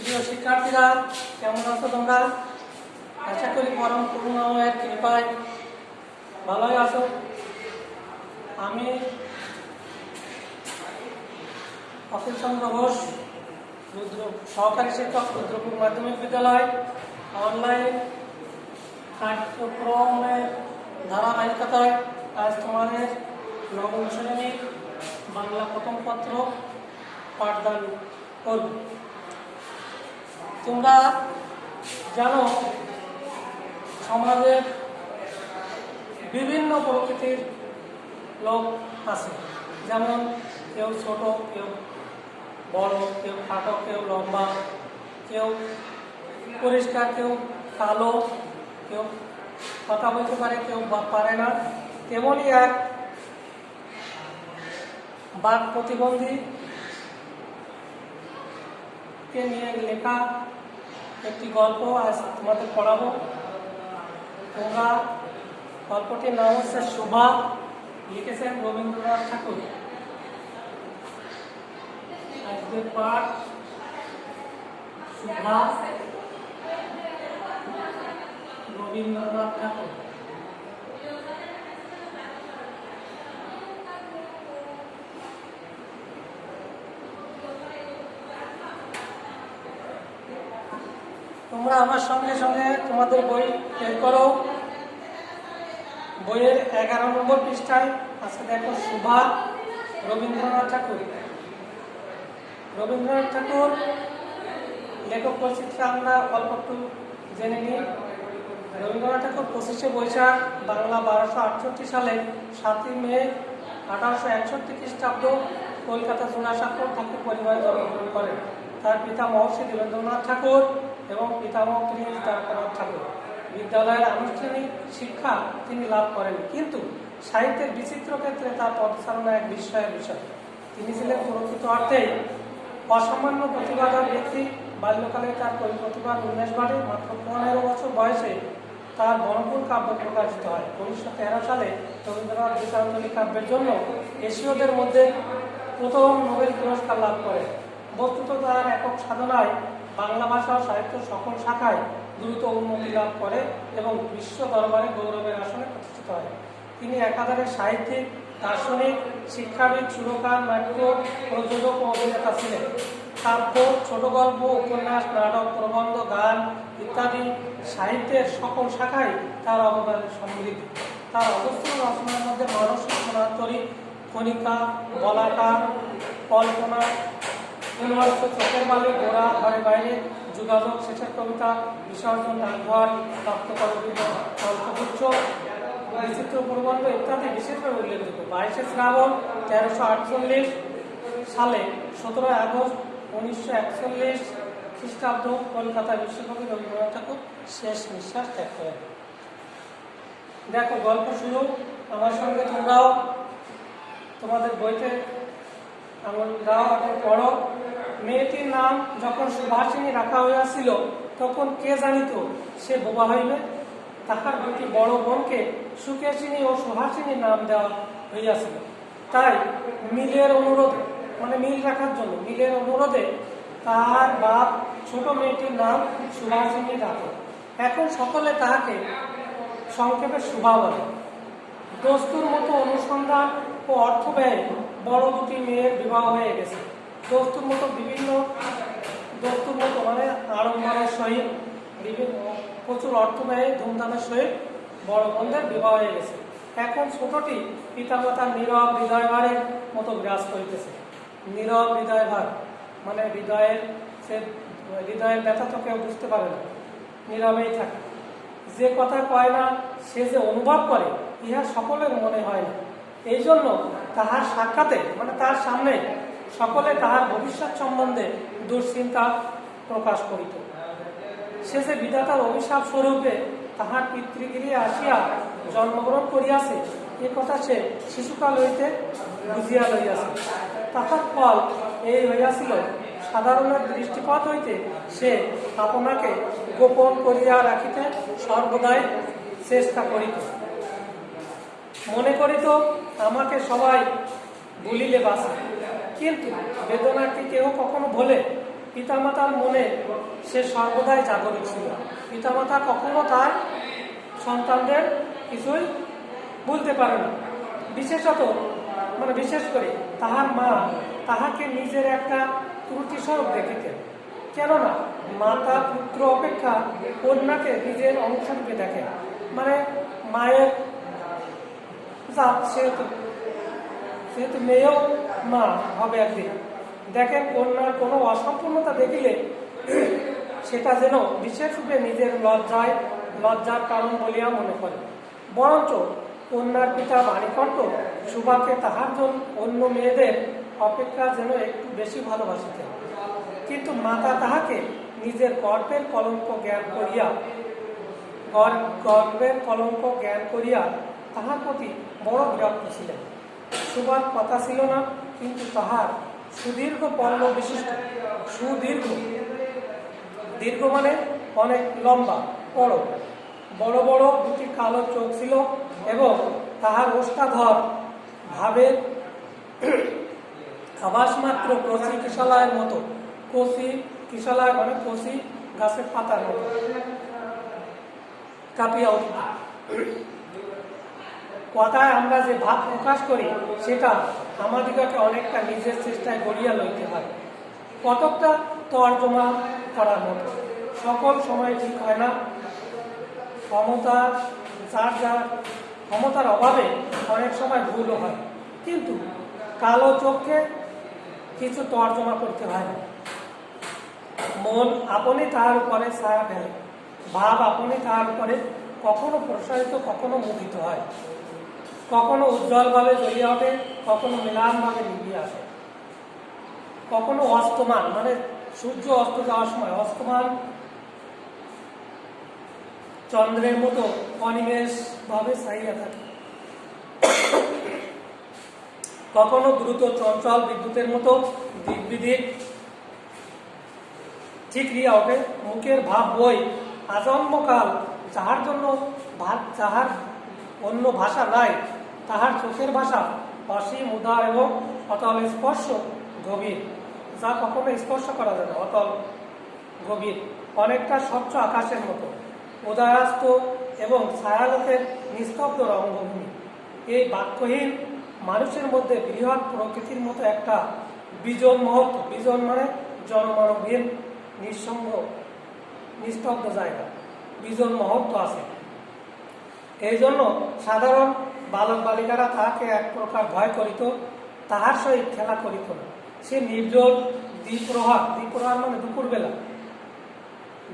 প্রিয় শিক্ষার্থীরা, কেমন আছো তোমরা? আশা করি পরম করুণাময়ের কৃপায় ভালোই আছো। আমি অখিল চন্দ্র ঘোষ, সহকারী শিক্ষক, রুদ্রপুর মাধ্যমিক বিদ্যালয়। অনলাইন কার্যক্রমের ধারাবাহিকতায় আজ তোমাদের নবম শ্রেণীর বাংলা প্রথম পত্র পাঠদান করব। তোমরা জানো, সমাজের বিভিন্ন প্রকৃতির লোক আছে, যেমন কেউ ছোট, কেউ বড়, কেউ খাটো, কেউ লম্বা, কেউ পরিষ্কার, কেউ কালো, কেউ কথা বলতে পারে, কেউ পারে না। তেমনই এক বাক প্রতিবন্ধী কে নিয়ে লেখা একটি গল্প আজ তোমাদের পড়াবো। তোমরা গল্পটির নাম হচ্ছে শোভা, লিখেছেন রবীন্দ্রনাথ ঠাকুর। আজকের পাঠ শোভা, রবীন্দ্রনাথ ঠাকুর। তোমরা আমার সঙ্গে সঙ্গে তোমাদের বই বের করো। বইয়ের 11 নম্বর পৃষ্ঠায় আছে, দেখো শোভা, রবীন্দ্রনাথ ঠাকুর। রবীন্দ্রনাথ ঠাকুর লেখক পরিচিতি আমরা অল্প একটু জেনে নিই। রবীন্দ্রনাথ ঠাকুর 25শে বৈশাখ বাংলা 1268 সালে 7ই মে 1861 খ্রিস্টাব্দ কলকাতা জোড়াসাঁকোর ঠাকুর পরিবারে জন্মগ্রহণ করেন। তার পিতা মহর্ষি দেবেন্দ্রনাথ ঠাকুর এবং পিতামহ প্রিন্স দ্বারকানাথ ঠাকুর। বিদ্যালয়ের আনুষ্ঠানিক শিক্ষা তিনি লাভ করেন, কিন্তু সাহিত্যের বিচিত্র ক্ষেত্রে তার পদচারণা এক বিস্ময়ের বিষয়। তিনি ছিলেন প্রকৃত অর্থেই অসামান্য প্রতিভাধর ব্যক্তি। বাল্যকালে তার প্রতিভার উন্মেষ ঘটে। মাত্র 15 বছর বয়সে তার বনফুল কাব্য প্রকাশিত হয়। 1913 সালে রবীন্দ্রনাথ গীতাঞ্জলি কাব্যের জন্য এশীয়দের মধ্যে প্রথম নোবেল পুরস্কার লাভ করেন। বস্তুত তার একক সাধনায় বাংলা ভাষা ও সাহিত্য সকল শাখায় দ্রুত উন্নতি লাভ করে এবং বিশ্ব দরবারে গৌরবের আসনে প্রতিষ্ঠিত হয়। তিনি একাধারে সাহিত্যিক, দার্শনিক, শিক্ষাবিদ, সুরকার, নাট্য প্রযোজক ও অভিনেতা ছিলেন। কাব্য, ছোট গল্প, উপন্যাস, নাটক, প্রবন্ধ, গান ইত্যাদি সাহিত্যের সকল শাখায় তার অবদান সমৃদ্ধ। তার অজস্র রচনার মধ্যে মানসিক সোনান্তরী, কণিকা, বলাকার, কল্পনা, চোখের বালি, গোড়া, ঘরে বাইরে, যোগাযোগ, শেষের কবিতা, বিসর্জন, ডাকঘর, প্রাপ্তকরবিদ, কল্পগুচ্ছ, বিচিত্র প্রবন্ধ ইত্যাদি বিশেষভাবে উল্লেখযোগ্য। 22শে শ্রাবণ 1348 সালে 17 আগস্ট 1941 খ্রিস্টাব্দ কলকাতা বিশ্বকবি রবীন্দ্রনাথ ঠাকুর শেষ নিঃশ্বাস ত্যাগ করেন। দেখো গল্প শুরু। আমার সঙ্গে তোমরাও তোমাদের বইতে আমরাও এখন পড়ো। মেয়েটির নাম যখন সুভাষিনী রাখা হইয়াছিল, তখন কে জানিত সে বোবা হইবে। তাহার দুটি বড় বোনকে সুকেশিনী ও সুহাসিনী নাম দেওয়া হইয়াছিল। তাই মিলের অনুরোধে, মানে মিল রাখার জন্য মিলের অনুরোধে তাহার বাপ ছোট মেয়েটির নাম সুভাষিনী রাখে। এখন সকলে তাহাকে সংক্ষেপে শোভা বলে। দস্তুর মতো অনুসন্ধান ও অর্থ ব্যয় বড় দুটি মেয়ের বিবাহ হয়ে গেছে। দস্তুর মতো মানে আড়ম্বরের সহিত প্রচুর অর্থ ব্যয়ে ধুমধামের সহিত বড় বোনদের বিবাহ হয়ে গেছে। এখন ছোটটি পিতামাতার নীরব হৃদয়ভারের মতো বিরাজ করিতেছে। নীরব হৃদয়ভার মানে হৃদয়ের ব্যথা তো কেউ বুঝতে পারে না, নীরবেই থাকে। যে কথা কয় না, সে যে অনুভব করে, ইহা সকলের মনে হয় না। এই জন্য তাহার সাক্ষাতে, মানে তার সামনে সকলে তাহার ভবিষ্যৎ সম্বন্ধে দুশ্চিন্তা প্রকাশ করিত। সে যে বিধাতার অভিশাপ স্বরূপে তাহার পিতৃগৃহে আসিয়া জন্মগ্রহণ করিয়াছে, এ কথা সে শিশুকাল হইতে বুঝিয়া লইয়াছে। তাহার ফল এই হইয়াছিল, সাধারণের দৃষ্টিপাত হইতে সে আপনাকে গোপন করিয়া রাখিতে সর্বদাই চেষ্টা করিত। মনে করিত আমাকে সবাই ভুলিলে বাঁচে, কিন্তু বেদনা কি কেউ কখনো ভোলে? পিতামাতার মনে সে সর্বদাই জাগরিত ছিল। পিতামাতা কখনো তার সন্তানদের কিছুই বলতে পারে না। বিশেষ করে তাহার মা তাহাকে নিজের একটা ত্রুটি স্বরূপ দেখিতেন। কেননা মাতা পুত্র অপেক্ষা কন্যাকে নিজের অংশ রূপে দেখে। মানে মায়ের জাত, সেহেতু মেয়েও মা হবে একদিন। দেখেন কন্যার কোনো অসম্পূর্ণতা দেখিলে সেটা যেন বিশেষরূপে নিজের লজ্জার কারণ বলিয়া মনে করে। বরঞ্চ কন্যার পিতা বাণীকণ্ঠ সুভাকে তাহার জন্য অন্য মেয়েদের অপেক্ষা যেন একটু বেশি ভালোবাসিতেন। কিন্তু মাতা তাহাকে নিজের গর্বের কলঙ্ক জ্ঞান করিয়া তাহার প্রতি বড় বিরক্ত ছিলেন। সুভার কথা ছিল না, কিন্তু তাহার সুদীর্ঘ পল্লব বিশিষ্ট দীর্ঘ মানে অনেক লম্বা, বড় বড় দুটি কালো চোখ ছিল এবং তাহার ওষ্ঠাধর ভাবের আভাস মাত্র কচি কিশলয়ের মতো। কচি কিশলয় মানে কচি গাছের পাতার মতো কাঁপিয়া উঠিত। কথায় আমরা যে ভাব প্রকাশ করি সেটা আমাদিগকে অনেকটা নিজের চেষ্টায় গড়িয়া লইতে হয়। কতকটা তর্জমা করার মতো। সকল সময় ঠিক হয় না। ক্ষমতার অভাবে অনেক সময় ভুলও হয়। কিন্তু কালো চোখকে কিছু তর্জমা করতে হয় না। মন আপনি তার উপরে ছায়া ফেলে, ভাব আপনি তার উপরে কখনো প্রসারিত, কখনো মুদিত হয়, কখনো উজ্জ্বলভাবে জ্বলিয়ে ওঠে, কখনো ম্লানভাবে নিভিয়ে আসে, কখনো অস্তমান মানে সূর্য অস্ত যাওয়ার সময় অস্তমান চন্দ্রের মতো অনিমেষ ভাবে ছাইয়া থাকে, কখনো দ্রুত চঞ্চল বিদ্যুতের মতো দিক ঠিকরিয়া ওঠে। মুখের ভাব বই আজন্মকাল যাহার অন্য ভাষা নাই, তাহার চোখের ভাষা অসীম উদার এবং অতল স্পর্শ গভীর, যা কখনো স্পর্শ করা যায় না, অতল গভীর, অনেকটা স্বচ্ছ আকাশের মতো উদয়াস্ত এবং ছায়ালোকের নিস্তব্ধ রঙ্গভূমি। এই বাক্যহীন মানুষের মধ্যে বৃহৎ প্রকৃতির মতো একটা বিজন মানে জনমানবহীন নিঃসঙ্গ নিস্তব্ধ জায়গা, বিজন মহত্ব আছে। এই জন্য সাধারণ বালক বালিকারা তাহাকে এক প্রকার ভয় করিত, তাহার সহিত খেলা করিত না। সে নির্জন দ্বিপ্রহর মানে দুপুরবেলা,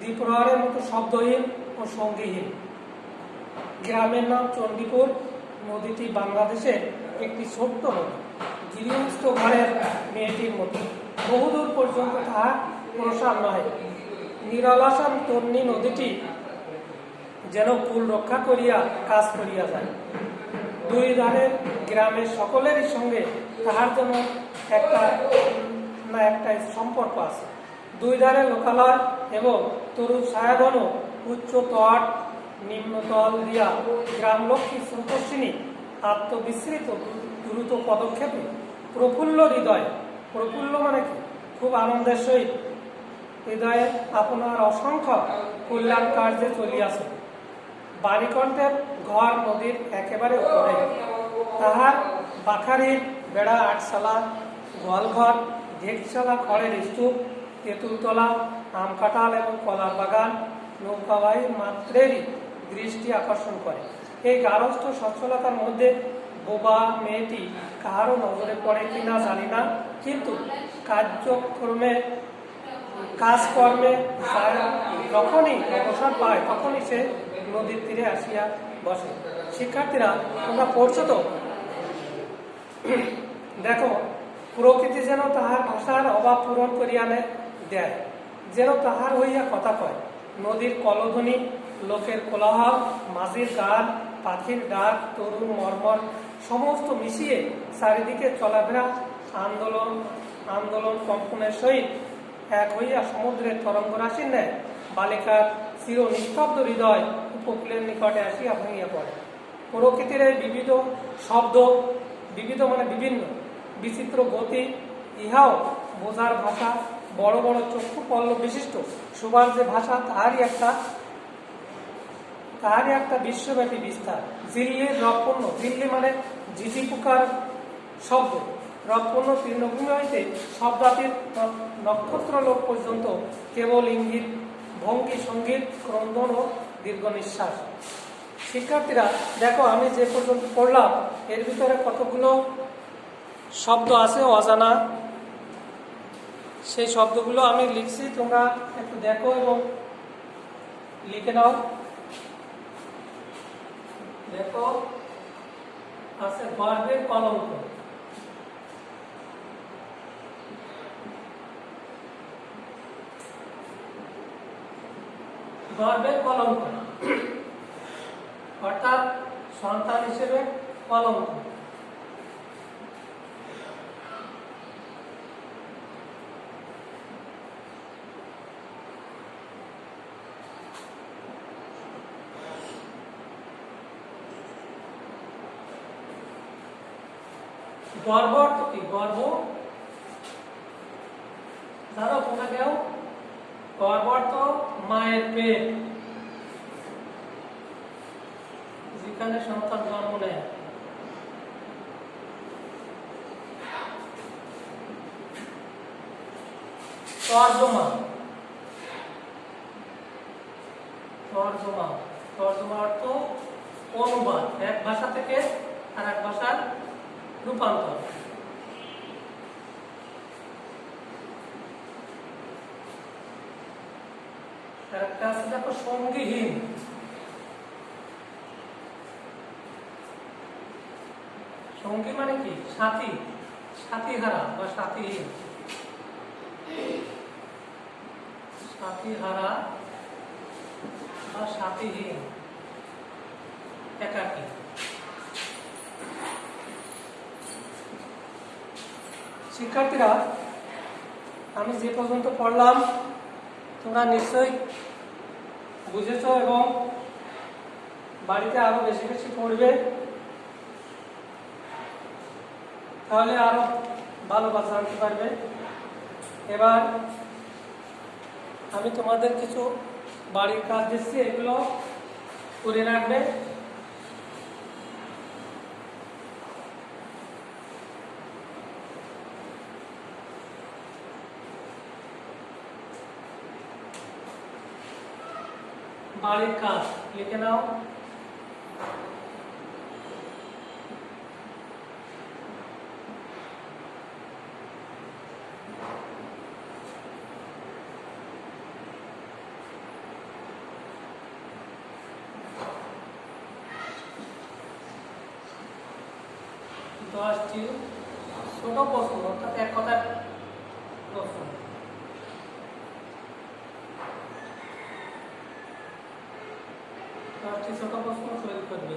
দ্বিপ্রহরের মতো শব্দহীন ও সঙ্গীহীন। গ্রামের নাম চণ্ডীপুর। নদীটি বাংলাদেশের একটি ছোট্ট নদী, গৃহস্থ ঘরের মেয়েটির মতো। বহুদূর পর্যন্ত তাহার প্রসার নয়। নিরলসন তন্নি নদীটি যেন কুল রক্ষা করিয়া কাজ করিয়া যায়। দুই ধারের গ্রামের সকলেরই সঙ্গে তাহার জন্য একটা সম্পর্ক আছে। দুই ধারে লোকালয় এবং তরু ছায়াঘন উচ্চ তট নিম্নতল দিয়া গ্রামলক্ষ্মী স্রোতস্বিনী আত্মবিস্মৃত দ্রুত পদক্ষেপে প্রফুল্ল মানে কি, খুব আনন্দের সহিত হৃদয়ে আপনার অসংখ্য কল্যাণ কার্যে চলিয়াছে। বাণীকণ্ঠের ঘর নদীর একেবারে উপরে। তাহার বাখারির বেড়া আটশালা, গোয়ালঘর, ঢেকশালা, খড়ের স্তূপ, তেঁতুলতলা, আম কাঁঠাল এবং কলার বাগান নৌকাবাহী মাত্রেরই দৃষ্টি আকর্ষণ করে। এই গারস্থ সচ্ছলতার মধ্যে বোবা মেয়েটি কাহারও নজরে পড়ে কিনা জানি না, কিন্তু কাজকর্মে যখনই অবসর পায় তখনই সে নদীর তীরে আসিয়া বসে। শিক্ষার্থীরা, তোমরা পড়ছো তো? দেখো, প্রকৃতি যেন তাহার ভাষার অভাব পূরণ করিয়া দেয়, যেন তাহার হইয়া কথা কয়। নদীর কলধ্বনি, লোকের কোলাহল, মাঝির গান, পাখির ডাক, তরুণ মর্মর সমস্ত মিশিয়ে চারিদিকে চলাফেরা আন্দোলন কম্পনের সহিত এক হইয়া সমুদ্রের তরঙ্গ রাশির ন্যায় বালিকার চির নিস্তব্ধ হৃদয় উপকূলের নিকটে আসিয়া ভাঙিয়া পড়ে। প্রকৃতির এই বিবিধ শব্দ, বিবিধ মানে বিভিন্ন, বিচিত্র গতি, ইহাও বোঝার ভাষা বড় বড় চক্ষু পল্লব বিশিষ্ট সুভার যে ভাষা তাহারই একটা বিশ্বব্যাপী বিস্তার। জিল্লির রবপূর্ণ, জিল্লি মানে ঝিঝি পোকার শব্দ, রবপূর্ণ তৃণভূমি হইতে শব্দাতির নক্ষত্র লোক পর্যন্ত কেবল ইঙ্গিত, ভঙ্গি, সঙ্গীত, ক্রন্দন ও দীর্ঘ নিঃশ্বাস। শিক্ষার্থীরা দেখো, আমি যে পর্যন্ত পড়লাম এর ভিতরে কতগুলো শব্দ আছে অজানা, সেই শব্দগুলো আমি লিখছি, তোমরা একটু দেখো এবং লিখে নাও। দেখো, আছে গর্বের কলঙ্ক, গর্বের কলঙ্ক অর্থাৎ সন্তান হিসেবে কলঙ্ক। গর্ব অর্থ কি? গর্ব জানো তোমরা কেউ? গর্ব অর্থ মায়ের পেট, যেখানে সন্তান জন্ম নেয়। তর্জমা, তর্জমা, তর্জমা অর্থ অনুবাদ, এক ভাষা থেকে আর এক ভাষার রূপান্তর। আরেকটা আছে দেখো, সঙ্গীহীন, সঙ্গী মানে কি? সাথী, সাথীহারা বা সাথীহীন, সাথীহারা বা সাথীহীন, একাকী। শিক্ষার্থীরা, আমি যে পর্যন্ত পড়লাম তোমরা নিশ্চয়ই বুঝেছ এবং বাড়িতে আরো বেশি বেশি পড়বে, তাহলে আরো ভালোভাবে জানতে পারবে। এবার আমি তোমাদের কিছু বাড়ির কাজ দিচ্ছি, এগুলো করে রাখবে। বাড়ির কাজ লিখে নাও। দশটি ছোট প্রশ্ন, অর্থাৎ এক কথায় প্রশ্ন। দশটি ছোট প্রশ্ন তৈরি করবে।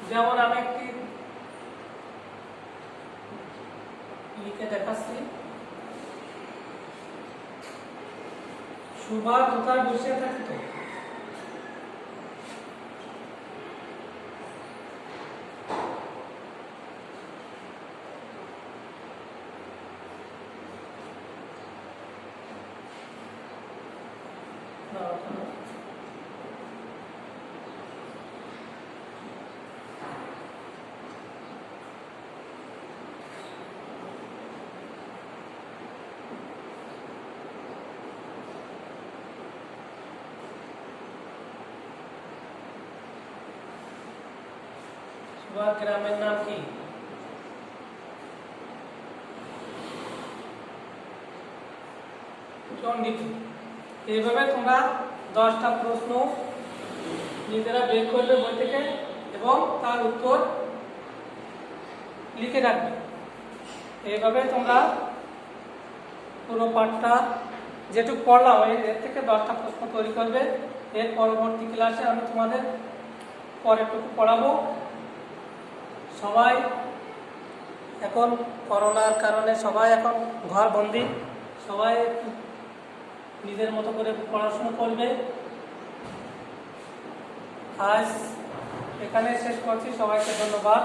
যেমন আমি একটি লিখে দেখাচ্ছি। সুভা কোথায় বসে থাকিত? সুভা গ্রামের নাম কি? চণ্ডীপুর। এইভাবে তোমরা 10টা প্রশ্ন নিজেরা বের করবে বই থেকে এবং তার উত্তর লিখে রাখবে। এইভাবে তোমরা পুরো পাঠটা যেটুকু পড়লাম এর থেকে 10টা প্রশ্ন তৈরি করবে। এর পরবর্তী ক্লাসে আমি তোমাদের পরেরটুকু পড়াবো। সবাই এখন করোনার কারণে সবাই এখন ঘরবন্দি, সবাই নিজের মতো করে পড়াশোনা করবে। আজ এখানে শেষ করছি, সবাইকে ধন্যবাদ।